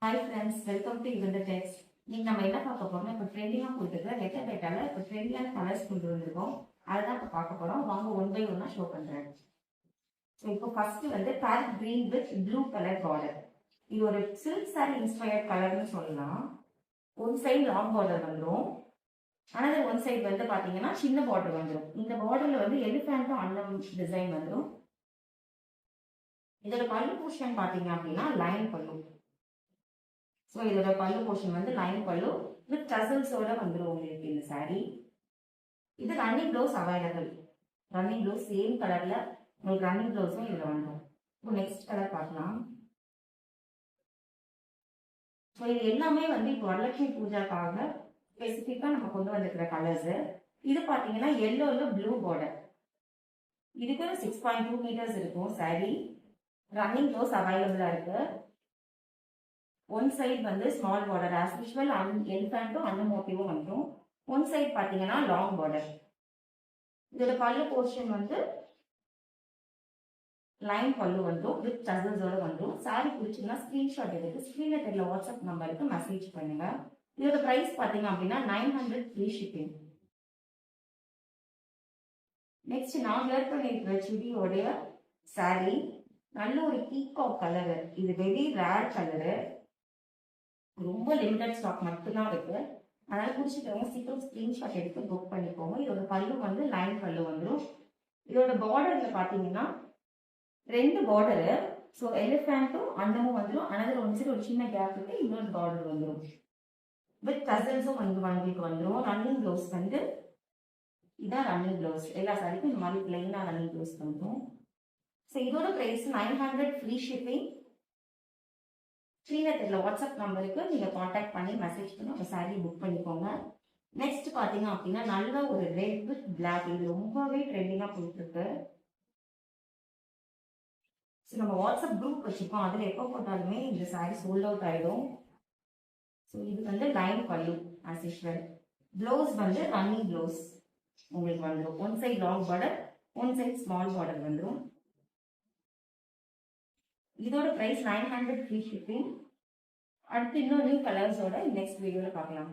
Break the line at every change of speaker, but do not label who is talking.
Hi friends, welcome to event decks. இன்னைக்கு நம்ம என்ன பார்க்க போறோம்னா, இப்போ ட்ரெண்டிங்காக போயிட்டு லெட்டர் டேட்டால இப்போ ட்ரெண்டிங்கான கலர்ஸ் கொண்டு வந்திருக்கோம். அதுதான் இப்போ பார்க்க போறோம். வாங்க ஒன் பை ஒன்னா ஷோ பண்றேன். ஸோ இப்போ ஃபர்ஸ்ட் வந்து farad green with blue colour border. இது ஒரு சில்க் சாரி இன்ஸ்பயர்ட் கலர்னு சொல்லலாம். ஒன் சைடு லாங் பார்டர் வந்துடும். ஆனால் ஒன் சைடு வந்து பார்த்தீங்கன்னா சின்ன பார்டர் வந்துடும். இந்த பார்டர்ல வந்து எலிஃபேண்ட்டும் அன்னம் டிசைன் வந்துடும். இதோட பல்லு போர்ஷன் பார்த்தீங்க அப்படின்னா லைன் பல்லு. ஸோ இதோட பல்லு போர்ஷன் வந்து லைன் பல்லு வித் டசல்ஸோட வந்துடும் உங்களுக்கு இந்த சாரீ. இது running blouse available. Running blouse same கலர்ல உங்களுக்கு ரன்னிங் ப்ளவுஸும் இதில் வந்துடும். இப்போ நெக்ஸ்ட் கலர் பார்க்கலாம். ஸோ இது எல்லாமே வந்து இப்போ வரலட்சுமி பூஜாக்காக ஸ்பெசிஃபிக்காக நம்ம கொண்டு வந்திருக்கிற கலர்ஸ். இது பார்த்தீங்கன்னா எல்லோவில் ப்ளூ பார்டர். இதுக்கு 6.2 மீட்டர்ஸ் இருக்கும் சாரீ. ரன்னிங் ப்ளவுஸ் அவைலபிளாக இருக்கு. ஒன் சைடு வந்து ஸ்மால் பார்டர் ஆஸ் யூஷுவல் எலிஃபேண்ட்டும் அந்த மோட்டிவும் வந்துடும். ஒன் சைடு பார்த்தீங்கன்னா லாங் பார்டர். இதோட பல்லு போர்ஷன் வந்து லைன் பல்லு வந்துடும் வித் டசல்ஸோட வந்துடும். சாரி பிடிச்சிங்கன்னா ஸ்கிரீன்ஷாட் எடுத்து ஸ்க்ரீனில் தெரியல வாட்ஸ்அப் நம்பருக்கு மெசேஜ் பண்ணுங்க. இதோட ப்ரைஸ் பார்த்தீங்க அப்படின்னா 900 ஃப்ரீ ஷிப்பிங். நெக்ஸ்ட் நான் வேர் பண்ணியிருக்கிற சுடியோடைய சாரி நல்ல ஒரு பீகாக் கலரு. இது வெரி ரேர் கலரு. ரொம்ப லிமிடெட் ஸ்டாக் மட்டும்தான் இருக்கு. அதனால பிடிச்சிக்கிறவங்க சீக்கிரம் ஸ்கிரீன்ஷாட் எடுத்து புக் பண்ணிக்கோங்க. இதோட பல்லு வந்து லைன் பல்லு வந்துடும். இதோட பார்டர்ல பாத்தீங்கன்னா 2 பார்டரு. ஸோ எலிஃபேண்ட்டும் அண்டமும் வந்துடும். அனதர் ஒன் சைடு ஒரு சின்ன கேப் இருக்கு. இன்னொரு பார்டர் வந்துடும் வித் டசல்ஸும் வந்து உங்களுக்கு வந்துடும். ரன்னிங் ப்ளவுஸ் வந்து இதான் ரன்னிங் ப்ளவுஸ். எல்லா சாரிக்கும் இந்த மாதிரி பிளைனா ரன்னிங் ப்ளவுஸ் வந்துடும். ஸோ இதோட ப்ரைஸ் 900 ஃப்ரீ ஷிப்பிங். ஸ்க்ரீனில் தெரியல வாட்ஸ்அப் நம்பருக்கு நீங்கள் காண்டாக்ட் பண்ணி மெசேஜ் பண்ணி உங்கள் சாரீ புக் பண்ணிக்கோங்க. நெக்ஸ்ட் பார்த்தீங்க அப்படின்னா நல்ல ஒரு ரெட் வித் பிளாக். இது ரொம்பவே ட்ரெண்டிங்காக போயிட்டுருக்கு. ஸோ நம்ம வாட்ஸ்அப் குரூப் வச்சுருக்கோம். அதில் எப்போ போட்டாலுமே இந்த சாரீ சோல்ட் அவுட் ஆகிடும். ஸோ இது வந்து line pallu as usual. Blouse வந்து ரன்னிங் ப்ளவுஸ் உங்களுக்கு வந்துடும். One side long border, one side small border வந்துடும். இதோட ப்ரைஸ் 900 ஃப்ரீ ஷிப்பிங். அடுத்து இன்னும் நியூ கலர்ஸோட நெக்ஸ்ட் வீடியோவில் பார்க்கலாம்.